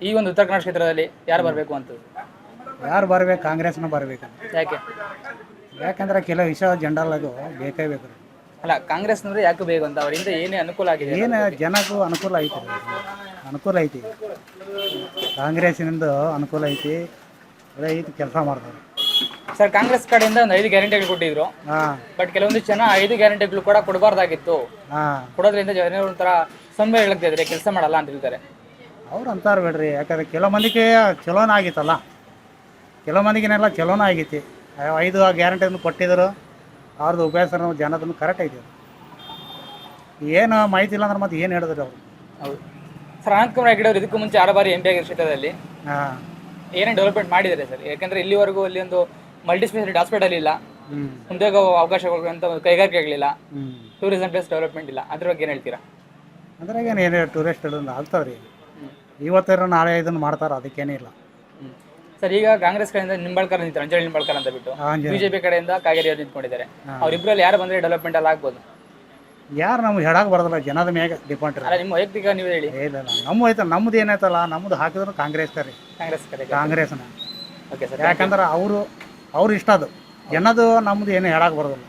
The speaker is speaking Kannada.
ಈ ಒಂದು ಉತ್ತರ ಕನ್ನಡ ಕ್ಷೇತ್ರದಲ್ಲಿ ಯಾರು ಬರಬೇಕು ಅಂತ? ಯಾರು ಬರ್ಬೇಕು? ಕಾಂಗ್ರೆಸ್ನ ಬರ್ಬೇಕು. ಯಾಕೆ? ಯಾಕಂದ್ರೆ ಕೆಲವು ವಿಷಯ ಜಂಡಲ್ ಅದು ಬೇಕೇ ಬೇಕು. ಅಲ್ಲ, ಕಾಂಗ್ರೆಸ್ನವ್ರೆ ಯಾಕೆ ಬೇಕು ಅಂತ? ಅವರಿಂದ ಏನೇ ಅನುಕೂಲ ಆಗಿದೆ? ಏನು ಜನಕ್ಕೂ ಅನುಕೂಲ ಐತಿ, ಅನುಕೂಲ ಐತಿ. ಕಾಂಗ್ರೆಸ್ಸಿನಿಂದ ಅನುಕೂಲ ಐತಿ, ಒಳ್ಳೆ ಐತಿ, ಕೆಲಸ ಮಾಡ್ತಾರೆ. ಸರ್, ಕಾಂಗ್ರೆಸ್ ಕಡೆಯಿಂದ ಒಂದು 5 ಗ್ಯಾರಂಟಿಗಳು ಕೊಟ್ಟಿದ್ರು. ಬಟ್ ಕೆಲವೊಂದಿಷ್ಟು ಜನ 5 ಗ್ಯಾರಂಟಿಗಳು ಕೂಡ ಕೊಡಬಾರ್ದಾಗಿತ್ತು, ಕೊಡೋದ್ರಿಂದ ಜನರು ಒಂಥರ ಸಂಬಳ ಹೇಳ್ತಾ ಇದ್ರೆ ಕೆಲಸ ಮಾಡಲ್ಲ ಅಂತ ಹೇಳ್ತಾರೆ. ಅವ್ರು ಅಂತಾರೆ ಬಿಡ್ರಿ. ಯಾಕಂದ್ರೆ ಕೆಲವು ಮಂದಿಗೆ ಚಲೋನ ಆಗಿತ್ತಲ್ಲ, ಕೆಲವು ಮಂದಿಗೆನೆಲ್ಲ ಚಲೋನ ಆಗೈತಿ. 5 ಗ್ಯಾರಂಟಿಯನ್ನು ಕೊಟ್ಟಿದ್ರು, ಅವ್ರದ್ದು ಉಪಯೋಗ ಜನದನ್ನು ಕರೆಕ್ಟ್ ಐತಿ. ಏನು ಮಾಹಿತಿ ಇಲ್ಲ ಅಂದ್ರೆ ಮತ್ತೆ ಏನು ಹೇಳಿದ್ರು ಅವರು? ಹೌದು ಸರ್. ಅನಂತಕುಮಾರ್ ಹೆಗಡೆ ಅವರು ಇದಕ್ಕೂ ಮುಂಚೆ 6 ಬಾರಿ MP ಆಗಿರೋ ಕ್ಷೇತ್ರದಲ್ಲಿ ಏನೇನು ಡೆವಲಪ್ಮೆಂಟ್ ಮಾಡಿದ್ದಾರೆ ಸರ್? ಯಾಕಂದ್ರೆ ಇಲ್ಲಿವರೆಗೂ ಅಲ್ಲಿ ಒಂದು ಮಲ್ಟಿ ಸ್ಪೆಷಾಲಿಟಿ ಹಾಸ್ಪಿಟಲ್ ಇಲ್ಲ, ಉದ್ಯೋಗ ಅವಕಾಶಗಳು ಅಂತ ಕೈಗಾರಿಕೆಗಳಿಲ್ಲ, ಟೂರಿಸಂ ಪ್ಲೇಸ್ ಡೆವಲಪ್ಮೆಂಟ್ ಇಲ್ಲ. ಅದ್ರ ಬಗ್ಗೆ ಏನು ಹೇಳ್ತೀರಾ? ಅದ್ರಾಗ ಏನು ಟೂರಿಸ್ಟ್ ಆಗ್ತಾವ್ರಿ, ಇವತ್ತರ ನಾಳೆ ಇದನ್ನು ಮಾಡ್ತಾರೆ, ಅದಕ್ಕೇನೇ ಇಲ್ಲ. ಸರ್, ಈಗ ಕಾಂಗ್ರೆಸ್ ಕಡೆಯಿಂದ ನಿಂಬಾಳ್ಕರ್ ನಿಂತಾರೆ, ಅಂಜಲಿ ನಿಂಬಾಳ್ಕರ್ ಅಂತ ಬಿಟ್ಟು. ಬಿಜೆಪಿ ಕಡೆಯಿಂದ ಕಾಗೇರಿ ಅವರು ನಿಂತ್ಕೊಂಡಿದ್ದಾರೆ. ಅವರಿಬ್ಬರಲ್ಲಿ ಯಾರು ಬಂದ್ರೆ ಡೆವಲಪ್ಮೆಂಟ್ ಎಲ್ಲ ಆಗ್ಬೋದು? ಯಾರು ನಮ್ಗೆ ಹೇಳಕ್ ಬರೋದಿಲ್ಲ, ಜನದ ಮ್ಯಾಗ ಡಿಪೆಂಡ್. ಅಲ್ಲ, ನಿಮ್ಮ ವೈಯಕ್ತಿಕ ನೀವು ಹೇಳಿ. ಇಲ್ಲ, ನಮ್ಮ ಐತಲ್ಲ, ನಮ್ದು ಏನೈತಲ್ಲ, ನಮ್ದು ಹಾಕಿದ್ರು ಕಾಂಗ್ರೆಸ್ ಕರೆ, ಕಾಂಗ್ರೆಸ್ ಕಡೆ. ಕಾಂಗ್ರೆಸ್ನ. Okay sir. ಯಾಕಂದ್ರೆ ಅವರು ಇಷ್ಟ ಅದು ಜನದು, ನಮ್ದು ಏನು ಹೇಳಕ್ ಬರೋದಿಲ್ಲ.